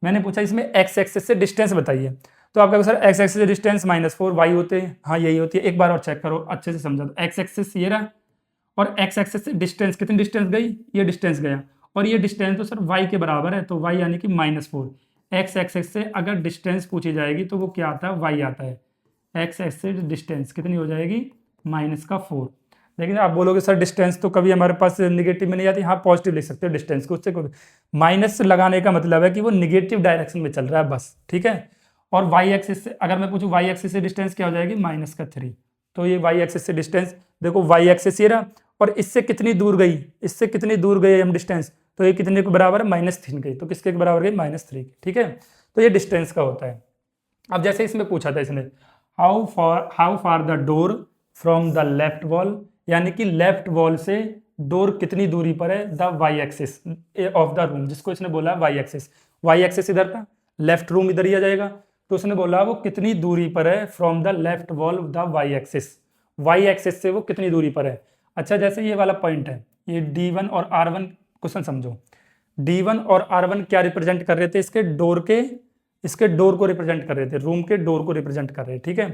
मैंने पूछा इसमें एक्स एक्सिस से डिस्टेंस बताइए, तो आप कहोगे सर एक्स एक्सिस से डिस्टेंस -4, वाई होते हैं, हाँ यही होती है। एक बार और चेक करो अच्छे से समझा दो, एक्स एक्सिस ये रहा और एक्स एक्सिस से डिस्टेंस, कितनी डिस्टेंस गई, ये डिस्टेंस गया, और ये डिस्टेंस तो सर वाई के बराबर है, तो वाई यानी कि -4। एक्स एक्सिस से अगर डिस्टेंस पूछी जाएगी तो वो क्या आता है, वाई आता है। एक्स एक्सिस से डिस्टेंस कितनी हो जाएगी, -4। लेकिन आप बोलोगे सर डिस्टेंस तो कभी हमारे पास निगेटिव में नहीं आती, हाँ पॉजिटिव लिख सकते हो डिस्टेंस को, उससे कोई माइनस लगाने का मतलब है कि वो निगेटिव डायरेक्शन में चल रहा है बस, ठीक है। और वाई एक्सिस से अगर मैं पूछूं, वाई एक्सिस से डिस्टेंस क्या हो जाएगी, -3। तो ये वाई एक्सिस से डिस्टेंस, देखो वाई एक्सिस ये रहा और इससे कितनी दूर गई, इससे कितनी दूर गई हम डिस्टेंस, तो ये कितने के बराबर है, -3 गई, तो किसके बराबर गई, -3, ठीक है। तो ये डिस्टेंस का होता है। अब जैसे इसमें पूछा था इसने, how far the door from the left wall, यानी कि लेफ्ट वॉल से डोर कितनी दूरी पर है, the Y axis of the room, जिसको इसने बोला वाई एक्सिस, वाई एक्सिस इधर था, लेफ्ट रूम इधर ही आ जाएगा, तो उसने बोला वो कितनी दूरी पर है from the left wall the Y axis, Y axis से वो कितनी दूरी पर है। अच्छा जैसे ये वाला पॉइंट है, ये D1 और R1, क्वेश्चन समझो, D1 और R1 क्या रिप्रेजेंट कर रहे थे, इसके डोर को रिप्रेजेंट कर रहे थे, रूम के डोर को रिप्रेजेंट कर रहे थे, ठीक है।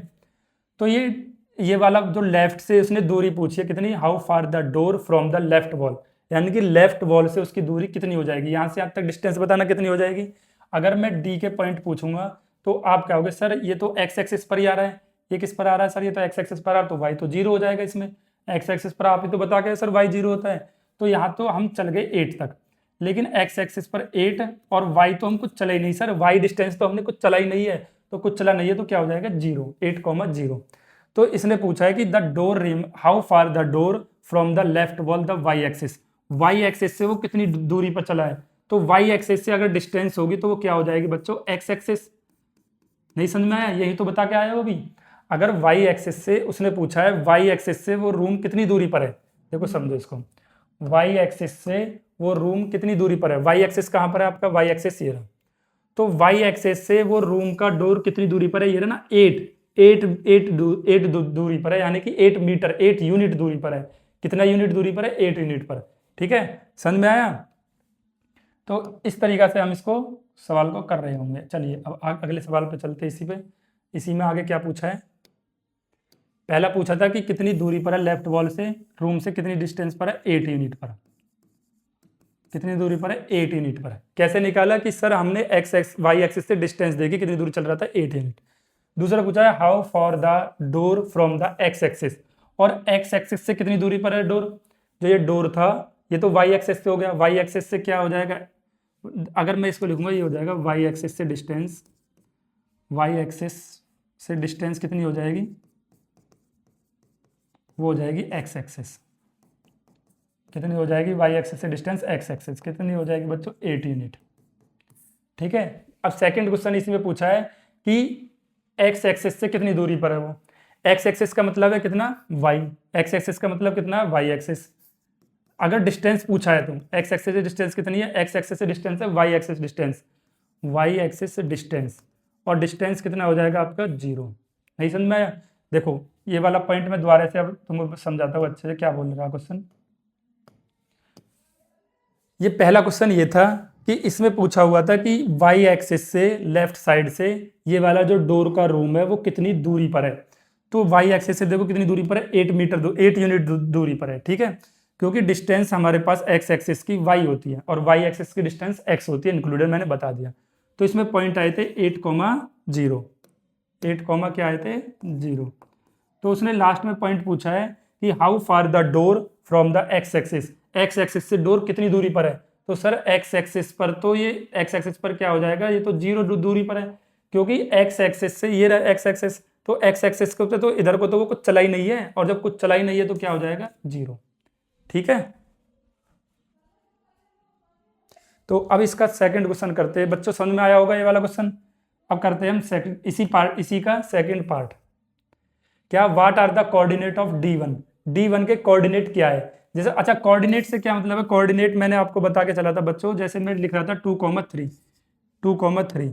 तो ये वाला जो लेफ्ट से उसने दूरी पूछी है कितनी, how far the door from the left wall, यानी कि लेफ्ट वॉल से उसकी दूरी कितनी हो जाएगी, यहाँ से यहाँ तक डिस्टेंस बताना कितनी हो जाएगी। अगर मैं D के पॉइंट पूछूंगा तो आप कहोगे सर ये तो एक्स एक्सिस पर ही आ रहा है, ये किस पर आ रहा है सर, ये तो एक्स एक्सिस पर आ रहा है, तो वाई तो 0 हो जाएगा इसमें, एक्स एक्सिस पर आप ही तो बता के सर वाई 0 होता है। तो यहाँ तो हम चल गए 8 तक, लेकिन एक्स एक्सिस पर 8 और वाई तो हम कुछ चला ही नहीं सर, वाई डिस्टेंस तो हमने कुछ चला ही नहीं है, तो कुछ चला नहीं है तो क्या हो जाएगा 0, 8,0। तो इसने पूछा है कि the door rim how far the door from the left wall the Y axis, Y axis से वो कितनी दूरी पर चला है, तो वाई एक्सिस से अगर डिस्टेंस होगी तो वो क्या हो जाएगी बच्चों, एक्स एक्सिस। नहीं समझ में आया, यही तो बता के आया वो भी। अगर वाई एक्सिस से उसने पूछा है, वाई एक्सिस से वो रूम कितनी दूरी पर है, देखो समझो इसको, वाई एक्सिस से वो रूम कितनी दूरी पर है, वाई एक्सिस कहाँ पर है आपका, वाई एक्सिस ये रहा, तो वाई एक्सिस से वो रूम का डोर कितनी दूरी पर है, ये रहा ना 8 दूरी पर है, यानी कि 8 मीटर, 8 यूनिट दूरी पर है। कितना यूनिट दूरी पर है, 8 यूनिट पर, ठीक है। समझ में आया। तो इस तरीका से हम इसको सवाल को कर रहे होंगे। चलिए अब अगले सवाल पे चलते, इसी में आगे क्या पूछा है, पहला पूछा था कि कितनी दूरी पर है लेफ्ट वॉल से, रूम से कितनी डिस्टेंस पर है, 8 यूनिट पर। कितनी दूरी पर है, 8 यूनिट पर है। कैसे निकाला कि सर हमने एक्स वाई एक्सिस से डिस्टेंस देखी, कितनी दूरी चल रहा था, 8 यूनिट। दूसरा पूछा है how for the door from the X axis, और एक्स एक्सिस से कितनी दूरी पर है डोर। जो ये डोर था ये तो वाई एक्सिस से हो गया, वाई एक्सिस से क्या हो जाएगा, अगर मैं इसको लिखूंगा ये हो जाएगा वाई एक्सिस से डिस्टेंस, वाई एक्सिस से डिस्टेंस कितनी हो जाएगी, वो हो जाएगी एक्स एक्सिस। कितनी हो जाएगी, वाई एक्सिस से डिस्टेंस एक्स एक्सिस कितनी हो जाएगी बच्चों, 8 यूनिट। ठीक है। अब सेकंड क्वेश्चन इसमें पूछा है कि एक्स एक्सिस से कितनी दूरी पर है वो। एक्स एक्सिस का मतलब है कितना, वाई, एक्स एक्सिस का मतलब कितना, वाई एक्सिस। अगर डिस्टेंस पूछा है तो एक्स एक्सिस से डिस्टेंस कितनी है, एक्स एक्सिस से डिस्टेंस है Y axis distance, Y axis से डिस्टेंस, और डिस्टेंस कितना हो जाएगा आपका 0। नहीं समझ में आया। देखो ये वाला पॉइंट मैं दोबारा से अब तुमको समझाता हूँ अच्छे से क्या बोल रहा क्वेश्चन। ये पहला क्वेश्चन ये था कि इसमें पूछा हुआ था कि वाई एक्सिस से लेफ्ट साइड से ये वाला जो डोर का रूम है वो कितनी दूरी पर है। तो वाई एक्सिस से देखो कितनी दूरी पर है, 8 मीटर 8 यूनिट दूरी पर है। ठीक है, क्योंकि डिस्टेंस हमारे पास एक्स एक्सिस की वाई होती है और वाई एक्सिस की डिस्टेंस एक्स होती है, इंक्लूडेड मैंने बता दिया। तो इसमें पॉइंट आए थे 8,0, 8, क्या आए थे 0। तो उसने लास्ट में पॉइंट पूछा है कि how far the door from the X axis, x axis से डोर कितनी दूरी पर है। तो सर एक्स एक्सिस पर तो ये एक्स एक्सिस पर क्या हो जाएगा, ये तो 0 दूरी पर है, क्योंकि एक्स एक्सिस से ये रहा एक्स एक्सिस, तो एक्स एक्सिस को तो इधर को तो वो कुछ चला ही नहीं है, और जब कुछ चला ही नहीं है तो क्या हो जाएगा 0। ठीक है, तो अब इसका सेकंड क्वेश्चन करते हैं। बच्चों समझ में आया होगा ये वाला क्वेश्चन। अब करते हैं हम सेकंड, इसी का सेकंड पार्ट। क्या what are the coordinate of D1, D1 के कोऑर्डिनेट क्या है। जैसे अच्छा कोऑर्डिनेट से क्या मतलब है, कोऑर्डिनेट मैंने आपको बता के चला था बच्चों, जैसे मैं लिख रहा था 2,3, 2,3,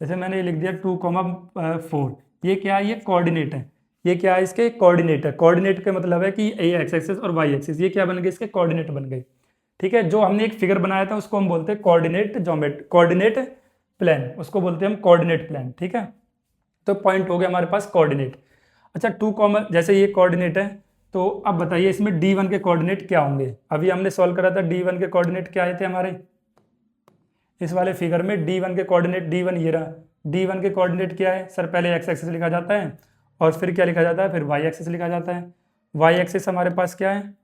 जैसे मैंने ये लिख दिया 2,4, ये क्या है, ये कोऑर्डिनेट है। ये क्या है, इसके कोऑर्डिनेट है। कोऑर्डिनेट का मतलब है कि ये एक्स एक्सिस और वाई एक्सिस ये क्या बन गए, इसके कोऑर्डिनेट बन गए। ठीक है, जो हमने एक फिगर बनाया था उसको हम बोलते हैं कोऑर्डिनेट जोमेट्री, कोऑर्डिनेट प्लान, उसको बोलते हैं हम कोऑर्डिनेट प्लान। ठीक है, तो पॉइंट हो गया हमारे पास कोऑर्डिनेट। अच्छा 2, जैसे ये कोऑर्डिनेट है, तो अब बताइए इसमें D1 के कोऑर्डिनेट क्या होंगे। अभी हमने सॉल्व करा था, D1 के कोऑर्डिनेट क्या आए थे हमारे, इस वाले फिगर में D1 के कोऑर्डिनेट, D1 ये रहा, D1 के कोऑर्डिनेट क्या है सर, पहले एक्स एक्सिस लिखा जाता है और फिर क्या लिखा जाता है, फिर वाई एक्सिस लिखा जाता है। वाई एक्सिस हमारे पास क्या है,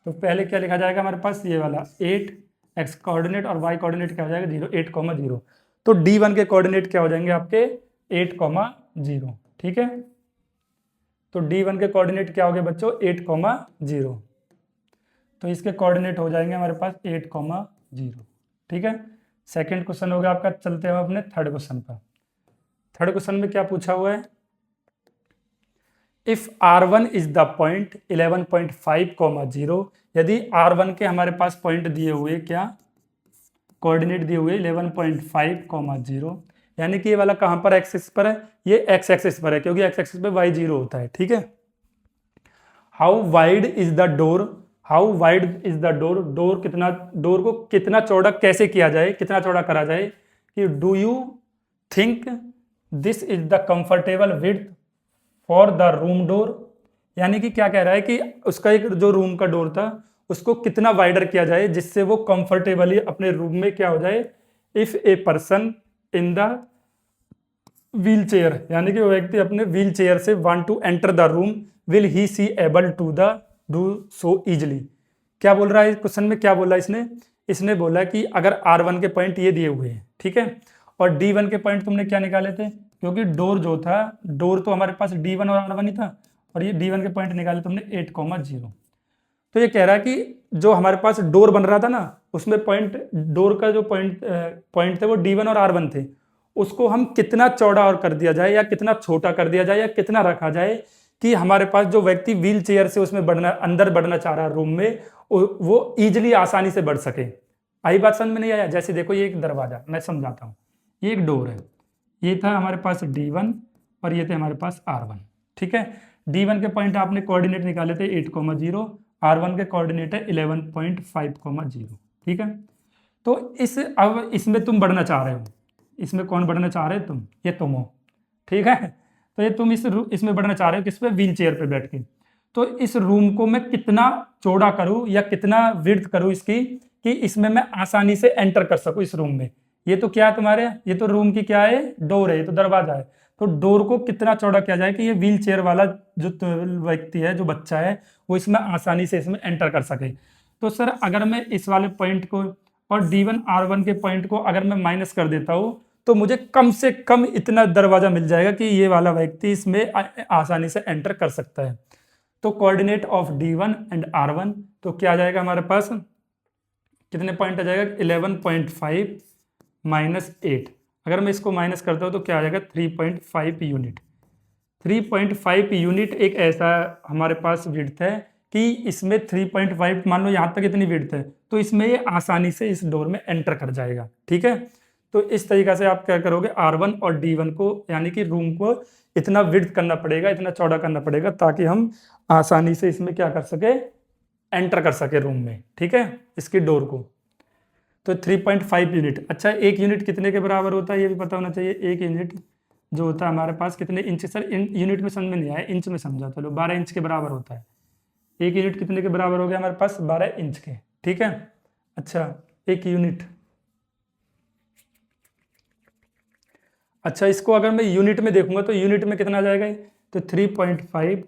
तो पहले क्या लिखा जाएगा हमारे पास, ये वाला 8 एक्स कोऑर्डिनेट, और वाई कोऑर्डिनेट क्या हो जाएगा 0, 8,0। तो D1 के कोऑर्डिनेट क्या हो जाएंगे आपके 8,0। ठीक है, तो D1 के कोऑर्डिनेट क्या हो गए बच्चों 8,0, तो इसके कोऑर्डिनेट हो जाएंगे हमारे पास 8,0। ठीक है, सेकंड क्वेश्चन हो गया आपका। चलते हैं अपने थर्ड क्वेश्चन पर। थर्ड क्वेश्चन में क्या पूछा हुआ है, if R1 is the point 11.5, यदि R1 के हमारे पास पॉइंट दिए हुए, क्या कोऑर्डिनेट दिए हुए 11.5, यानी कि ये वाला कहां पर एक्सिस पर है, ये एक्स एक्सिस पर है, क्योंकि एक्स एक्सिस पे y0 होता है। ठीक है, how wide is the door, how wide is the door, door कितना, डोर को कितना चौड़ा कैसे किया जाए, कितना चौड़ा करा जाए, कि do you think this is the comfortable width for the room door, यानी कि क्या कह रहा है कि उसका एक जो रूम का डोर था उसको कितना वाइडर किया जाए जिससे वो कंफर्टेबली अपने रूम में क्या हो जाए, if a person in the wheel chair, यानी कि वो व्यक्ति अपने व्हील चेयर से want to enter the room, will he see able to the do so easily. क्या बोल रहा है क्वेश्चन में, क्या बोला इसने, इसने बोला कि अगर R1 के पॉइंट ये दिए हुए हैं, ठीक है, और D1 के पॉइंट तुमने क्या निकाले थे, क्योंकि डोर जो था, डोर तो हमारे पास D1 और R1 ही था, और ये D1 के पॉइंट निकाले तुमने 8,0। तो ये कह रहा है कि जो हमारे पास डोर बन रहा था ना, उसमें पॉइंट, डोर का जो पॉइंट थे वो D1 और R1 थे, उसको हम कितना चौड़ा और कर दिया जाए, या कितना छोटा कर दिया जाए, या कितना रखा जाए कि हमारे पास जो व्यक्ति व्हील चेयर से उसमें बढ़ना, अंदर बढ़ना चाह रहा है रूम में, वो इजिली आसानी से बढ़ सके। आई बात समझ में नहीं आया। जैसे देखो ये एक दरवाजा, मैं समझाता हूँ, ये एक डोर है, ये था हमारे पास D1 और ये थे हमारे पास R1। ठीक है, D1 के पॉइंट आपने कोऑर्डिनेट निकाले थे 8,0, R1 के कोऑर्डिनेट है 11.5,0। ठीक है, तो अब इसमें तुम बढ़ना चाह रहे हो, इसमें कौन बढ़ना चाह रहे हो तुम, ये तुम हो, ठीक है। तो ये तुम इसमें बढ़ना चाह रहे हो, किस पे, व्हील चेयर पे बैठ के। तो इस रूम को मैं कितना चौड़ा करूं या कितना विड्थ करूं इसकी, कि इसमें मैं आसानी से एंटर कर सकूं इस रूम में। ये तो क्या है तुम्हारे, ये तो रूम की क्या है, डोर है, ये तो दरवाजा है। तो डोर को कितना चौड़ा किया जाए कि ये व्हील चेयर वाला जो व्यक्ति है, जो बच्चा है, वो इसमें आसानी से इसमें एंटर कर सके। तो सर अगर मैं इस वाले पॉइंट को और D1 R1 के पॉइंट को अगर मैं माइनस कर देता हूं, तो मुझे कम से कम इतना दरवाजा मिल जाएगा कि ये वाला व्यक्ति इसमें आसानी से एंटर कर सकता है। तो coordinate of D1 and R1, तो क्या आ जाएगा हमारे पास, कितने पॉइंट आ जाएगा, 11.5 माइनस 8। अगर मैं इसको माइनस करता हूं तो क्या आ जाएगा, 3.5 यूनिट। 3.5 यूनिट एक ऐसा हमारे पास विड्थ है कि इसमें 3.5, मान लो यहाँ तक इतनी विड्थ है, तो इसमें ये आसानी से इस डोर में एंटर कर जाएगा, ठीक है। तो इस तरीका से आप क्या करोगे, R1 और D1 को, यानी कि रूम को इतना विड्थ करना पड़ेगा, इतना चौड़ा करना पड़ेगा, ताकि हम आसानी से इसमें क्या कर सके, एंटर कर सके रूम में, ठीक है, इसकी डोर को। तो 3.5 यूनिट। अच्छा, एक यूनिट कितने के बराबर होता है ये भी पता होना चाहिए। एक यूनिट जो होता है हमारे पास कितने इंच, सर यूनिट में समझ में नहीं आया, इंच में समझा, चलो 12 इंच के बराबर होता है। एक यूनिट कितने के बराबर हो गया हमारे पास, 12 इंच के, ठीक है। अच्छा, एक यूनिट, अच्छा इसको अगर मैं यूनिट में देखूंगा तो यूनिट में कितना आ जाएगा, तो 3.5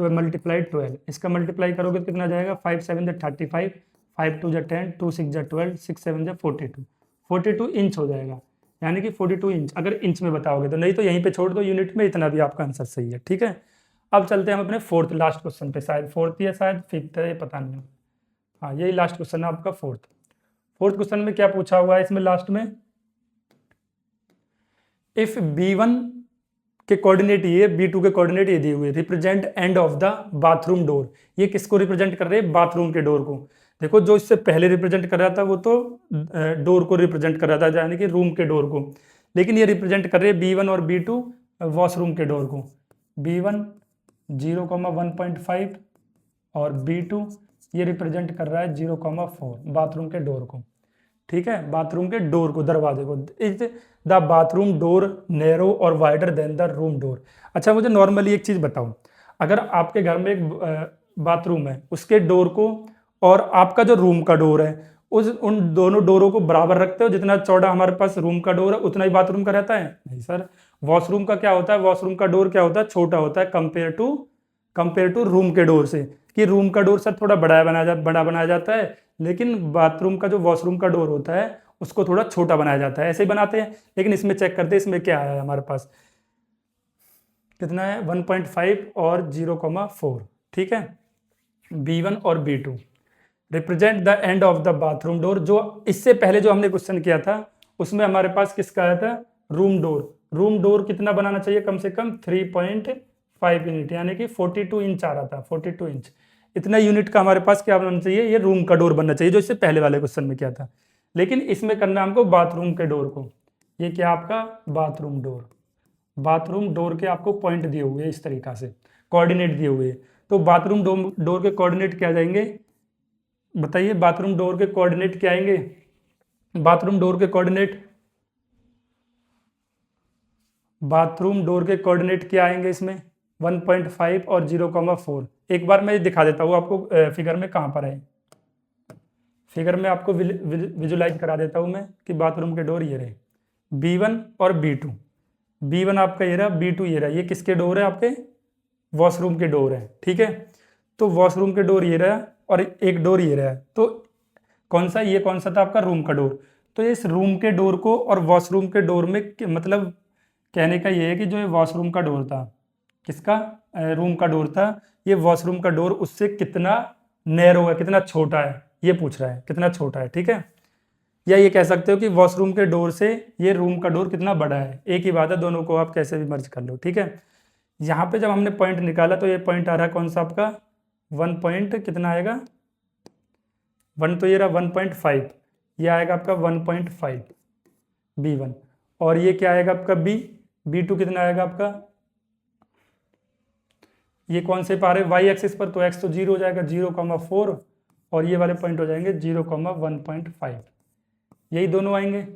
मल्टीप्लाई 12, इसका मल्टीप्लाई करोगे तो कितना आ जाएगा, 5 7 35, 5 2 10, 2 6 12, 6 7 42, 42 इंच हो जाएगा, यानी कि 42 इंच अगर इंच में बताओगे तो, नहीं तो यहीं पे छोड़ दो यूनिट में, इतना भी आपका आंसर सही है, ठीक है। अब चलते हैं हम अपने फोर्थ लास्ट क्वेश्चन पे, शायद फोर्थ या शायद फिफ्थ है, ये पता नहीं, हाँ यही लास्ट क्वेश्चन है आपका फोर्थ। फोर्थ क्वेश्चन में क्या पूछा हुआ है इसमें लास्ट में, इफ B1 के कोऑर्डिनेट ये, B2 के कोऑर्डिनेट ये दिए हुए, represent end of the bathroom door, ये किसको रिप्रेजेंट कर रहे हैं, बाथरूम के डोर को। देखो जो इससे पहले रिप्रेजेंट कर रहा था वो तो डोर को रिप्रेजेंट कर रहा था, यानी कि रूम के डोर को, लेकिन ये रिप्रेजेंट कर रहे हैं B1 और B2 वॉशरूम के डोर को। B1 0,1.5 और B2 ये रिप्रेजेंट कर रहा है 0,4 बाथरूम के डोर को, ठीक है, बाथरूम के डोर को, दरवाजे को। Is the bathroom door narrow और wider than the room door. अच्छा मुझे नॉर्मली एक चीज बताओ, अगर आपके घर में एक बाथरूम है, उसके डोर को और आपका जो रूम का डोर है, उन दोनों डोरों को बराबर रखते हो, जितना चौड़ा हमारे पास रूम का डोर है उतना ही बाथरूम का रहता है, नहीं सर। वॉशरूम का क्या होता है, वॉशरूम का डोर क्या होता है, छोटा होता है कंपेयर टू रूम के डोर से, कि रूम का डोर सर थोड़ा बड़ा बनाया जाता है, लेकिन बाथरूम का जो वॉशरूम का डोर होता है उसको थोड़ा छोटा बनाया जाता है, ऐसे ही बनाते हैं। लेकिन इसमें चेक करते हैं, इसमें क्या है हमारे पास, कितना है, 1.5 और 0,4, ठीक है। B1 और B2 represent the end of the bathroom door. जो इससे पहले जो हमने क्वेश्चन किया था उसमें हमारे पास किसका आया था, रूम डोर। रूम डोर कितना बनाना चाहिए, कम से कम 3.5 यूनिट, यानी कि 42 इंच आ रहा था, 42 इंच। इतना यूनिट का हमारे पास क्या बनना चाहिए, ये रूम का डोर बनना चाहिए, जो इससे पहले वाले क्वेश्चन में किया था। लेकिन इसमें करना हमको बाथरूम के डोर को। ये क्या आपका बाथरूम डोर, बाथरूम डोर के आपको पॉइंट दिए हुए इस तरीका से, कोऑर्डिनेट दिए हुए। तो बाथरूम डोर के कोऑर्डिनेट क्या जाएंगे, बताइए, बाथरूम डोर के कोऑर्डिनेट क्या आएंगे, बाथरूम डोर के कोऑर्डिनेट, बाथरूम डोर के कोऑर्डिनेट क्या आएंगे इसमें, 1.5 और 0,4। एक बार मैं दिखा देता हूँ आपको फिगर में कहाँ पर है, फिगर में आपको विजुलाइज करा देता हूँ मैं कि बाथरूम के डोर ये रहे, B1 और B2। B1 आपका ये रहा, B2 ये रहा, ये किसके डोर है, आपके वॉशरूम के डोर है, ठीक है। तो वॉशरूम के डोर ये रहा और एक डोर ये रहा, तो कौन सा, ये कौन सा था आपका रूम का डोर। तो इस रूम के डोर को और वॉशरूम के डोर में मतलब कहने का ये है कि जो ये वॉशरूम का डोर था, किसका, रूम का डोर था, ये वॉशरूम का डोर उससे कितना नैरो है, कितना छोटा है, ये पूछ रहा है कितना छोटा है, ठीक है। या ये कह सकते हो कि वॉशरूम के डोर से ये रूम का डोर कितना बड़ा है, एक ही बात है, दोनों को आप कैसे भी मर्ज कर लो, ठीक है। यहाँ पे जब हमने पॉइंट निकाला तो ये पॉइंट आ रहा है कौन सा आपका, 1 कितना आएगा, 1 तो ये रहा 1.5, ये आएगा आपका 1.5 B1, और ये क्या आएगा आपका B2 कितना आएगा आपका, ये कौन से पा रहे वाई एक्सिस पर, तो x तो 0 हो जाएगा 0,4, और ये वाले पॉइंट हो जाएंगे 0,1.5, यही दोनों आएंगे।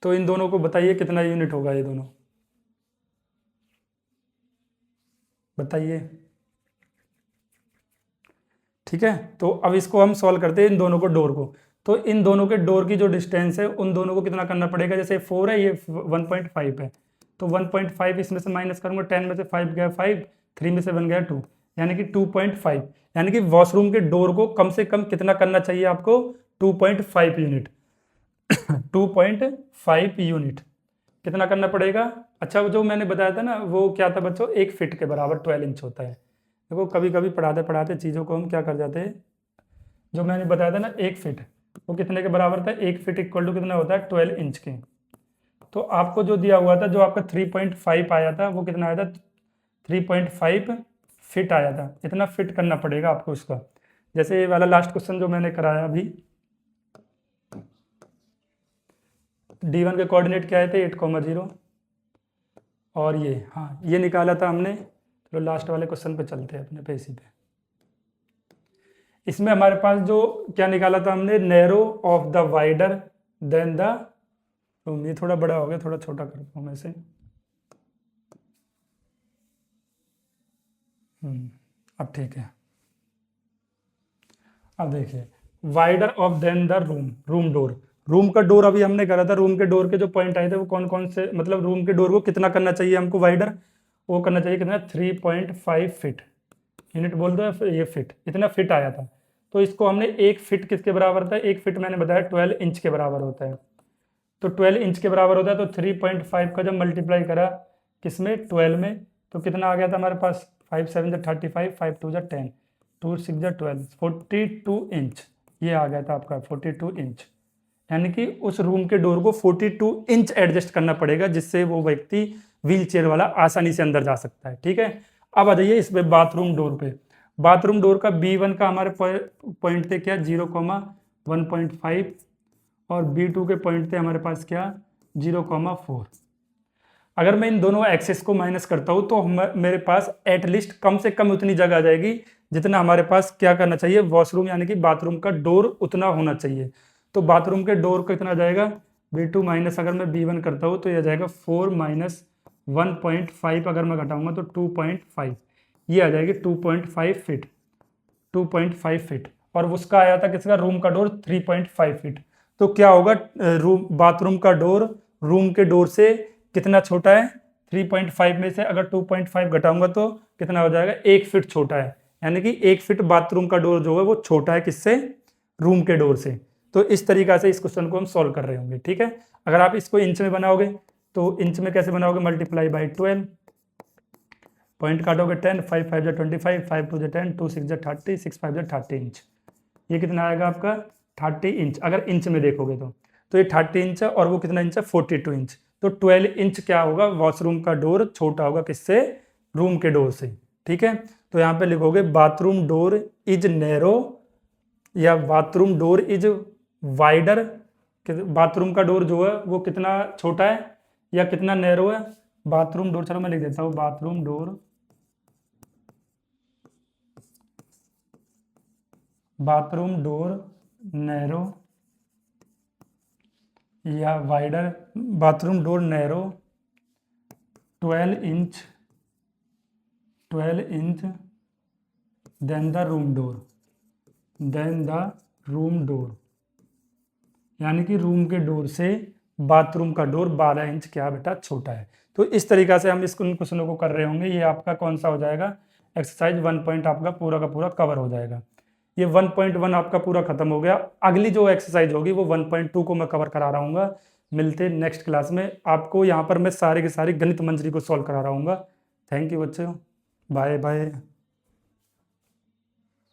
तो इन दोनों को बताइए कितना यूनिट होगा ये दोनों, बताइए। ठीक है, तो अब इसको हम सॉल्व करते हैं इन दोनों को डोर को। तो इन दोनों के डोर की जो डिस्टेंस है उन दोनों को कितना करना पड़ेगा, जैसे 4 है ये 1.5 है, तो 1.5 इसमें से माइनस करूंगा, 10 में से 5 गया 5, 3 में से 1 गया 2, यानी कि 2.5, यानी कि वॉशरूम के डोर को कम से कम कितना करना चाहिए आपको, 2.5 यूनिट 2.5 यूनिट कितना करना पड़ेगा। अच्छा, वो जो मैंने बताया था ना वो क्या था बच्चों, 1 फीट के बराबर 12 इंच होता है। देखो कभी कभी पढ़ाते पढ़ाते चीज़ों को हम क्या कर जाते हैं, जो मैंने बताया था ना 1 फीट वो कितने के बराबर था, 1 फीट इक्वल टू कितना होता है 12 इंच के। तो आपको जो दिया हुआ था, जो आपका 3.5 आया था वो कितना आया था, 3.5 फिट आया था। इतना फिट करना पड़ेगा आपको इसका। जैसे ये वाला लास्ट क्वेश्चन जो मैंने कराया अभी, D1 के कोऑर्डिनेट क्या आए थे 8,0, और ये हाँ ये निकाला था हमने। चलो लास्ट वाले क्वेश्चन पे चलते हैं अपने पे इसी पे। इसमें हमारे पास जो क्या निकाला था हमने, narrow of the wider than the room. ये थोड़ा बड़ा हो गया, थोड़ा छोटा करता हूँ मैं इसे। अब ठीक है। अब देखिए, wider of then the room door, room का डोर अभी हमने करा था। रूम के डोर के जो पॉइंट आए थे वो कौन कौन से, मतलब रूम के डोर को कितना करना चाहिए हमको वाइडर, वो करना चाहिए कितना 3.5 फीट, यूनिट बोल दो ये फिट, इतना फिट आया था। तो इसको हमने 1 फिट किसके बराबर था, 1 फिट मैंने बताया 12 इंच के बराबर होता है। तो 12 इंच के बराबर होता है, तो 3.5 का जब मल्टीप्लाई करा किसमें 12 में, तो कितना आ गया था हमारे पास, 5 7 35, 5 2 10, 2 6 12, 42 इंच ये आ गया था आपका 42 इंच। यानी कि उस रूम के डोर को 42 इंच एडजस्ट करना पड़ेगा, जिससे वो व्यक्ति व्हील चेयर वाला आसानी से अंदर जा सकता है। ठीक है, अब आ जाइए इस पे बाथरूम डोर पे। बाथरूम डोर का B1 का हमारे पॉइंट थे क्या 0,1.5, और B2 के पॉइंट थे हमारे पास क्या 0,4। अगर मैं इन दोनों एक्सेस को माइनस करता हूं तो मेरे पास एटलीस्ट कम से कम उतनी जगह आ जाएगी जितना हमारे पास क्या करना चाहिए, वॉशरूम यानी कि बाथरूम का डोर उतना होना चाहिए। तो बाथरूम के डोर का कितना जाएगा B2 माइनस, अगर मैं B1 करता हूँ तो यह जाएगा 4 माइनस 1.5, अगर मैं घटाऊंगा तो 2.5, ये आ जाएगी 2.5 फीट, 2.5 फीट। और उसका आया था किसका, रूम का डोर 3.5 फीट। तो क्या होगा, बाथरूम का डोर रूम के डोर से कितना छोटा है, 3.5 में से अगर 2.5 घटाऊंगा तो कितना हो जाएगा, 1 फीट छोटा है। यानी कि 1 फीट बाथरूम का डोर जो है वो छोटा है किससे, रूम के डोर से। तो इस तरीका से इस क्वेश्चन को हम सॉल्व कर रहे होंगे। ठीक है, अगर आप इसको इंच में बनाओगे तो इंच में कैसे बनाओगे, मल्टीप्लाई बाई 12, पॉइंट काटोगे 10, 5 5 जा 25, 5 2 जा 10, 2 6 जा 30, 6 5 जा 30 इंच। ये कितना आएगा आपका 30 इंच, अगर इंच में देखोगे तो ये 30 इंच है, और वो कितना इंच है 42 इंच। तो 12 इंच क्या होगा, वॉशरूम का डोर छोटा होगा किससे, रूम के डोर से। ठीक है, तो यहाँ पे लिखोगे बाथरूम डोर इज नैरो, या bathroom door is wider, bathroom का डोर जो है वो कितना छोटा है या कितना नैरो है। बाथरूम डोर, चलो मैं लिख देता हूँ, bathroom door, bathroom door narrow या wider, bathroom door narrow 12 inch then the room door, यानी कि रूम के डोर से बाथरूम का डोर 12 इंच क्या बेटा छोटा है। तो इस तरीका से हम इन क्वेश्चनों को कर रहे होंगे। ये आपका कौन सा हो जाएगा, एक्सरसाइज 1 पॉइंट आपका पूरा का पूरा कवर हो जाएगा। ये 1.1 आपका पूरा खत्म हो गया। अगली जो एक्सरसाइज होगी वो 1.2 को मैं कवर करा रहा हूँ। मिलते नेक्स्ट क्लास में, आपको यहाँ पर मैं सारे के सारे गणित मंजरी को सॉल्व करा रहा हूँ। थैंक यू बच्चों, बाय बाय।